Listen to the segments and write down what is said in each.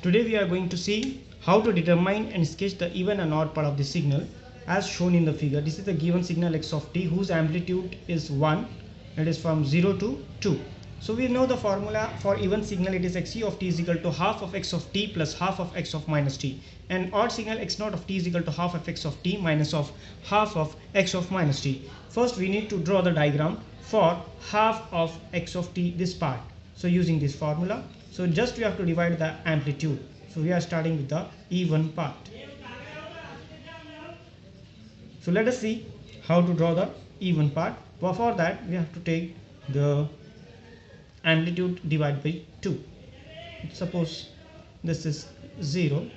Today we are going to see how to determine and sketch the even and odd part of the signal as shown in the figure. This is the given signal x of t whose amplitude is 1. It is from 0 to 2. So we know the formula for even signal. It is xe of t is equal to half of x of t plus half of x of minus t, and odd signal x naught of t is equal to half of x of t minus of half of x of minus t. First we need to draw the diagram for half of x of t, this part. So using this formula, so just we have to divide the amplitude. So we are starting with the even part. So let us see how to draw the even part. For that we have to take the amplitude divided by 2. Suppose this is 0,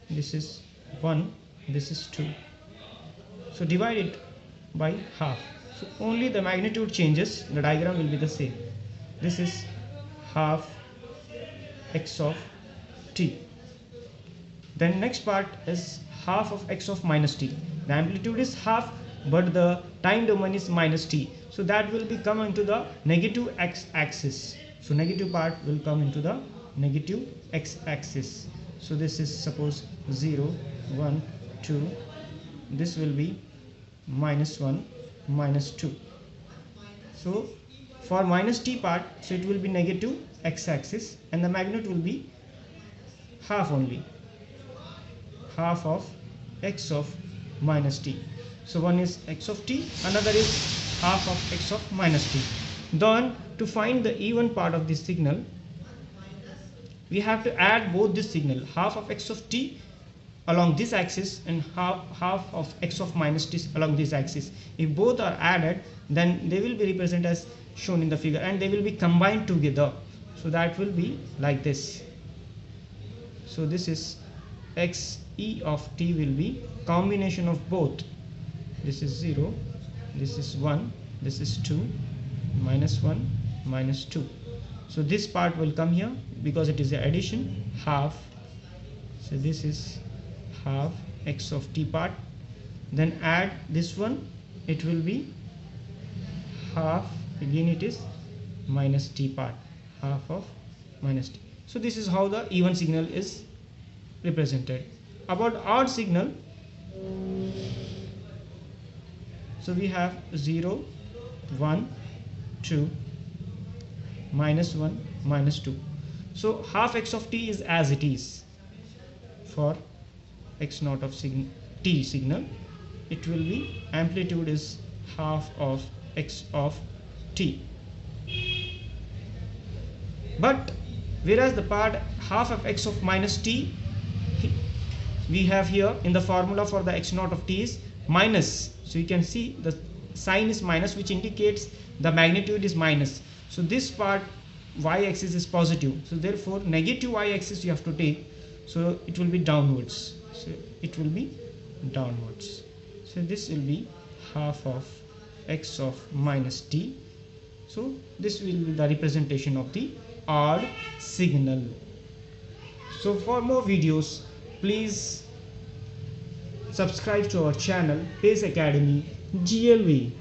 this is 1, this is 2. So divide it by half. So only the magnitude changes, the diagram will be the same. This is half x of t. Then next part is half of x of minus t. The amplitude is half, but the time domain is minus t. So that will be come into the negative x axis. So negative part will come into the negative x axis. So this is suppose 0, 1, 2. This will be minus 1, minus 2. So for minus t part, so it will be negative x axis and the magnitude will be half only, half of x of minus t. So one is x of t, another is half of x of minus t. Then to find the even part of this signal, we have to add both this signal, half of x of t along this axis and half of x of minus t along this axis. If both are added, then they will be represented as shown in the figure and they will be combined together. So that will be like this. So this is xe of t will be combination of both. This is 0, this is 1, this is 2, minus 1, minus 2. So this part will come here because it is the addition, half. So this is half x of t part. Then add this one, it will be half, again it is minus t part, half of minus t. So this is how the even signal is represented. About odd signal, so we have 0, 1, 2, minus 1, minus 2. So half x of t is as it is. For x naught of t signal, it will be amplitude is half of x of t. But whereas the part half of x of minus t, we have here in the formula for the x naught of t is minus. So you can see the sign is minus, which indicates the magnitude is minus. So this part y axis is positive. So therefore negative y axis you have to take. So it will be downwards. So it will be downwards. So this will be half of x of minus t. So this will be the representation of the odd signal. So for more videos, please subscribe to our channel Pace Academy GLV.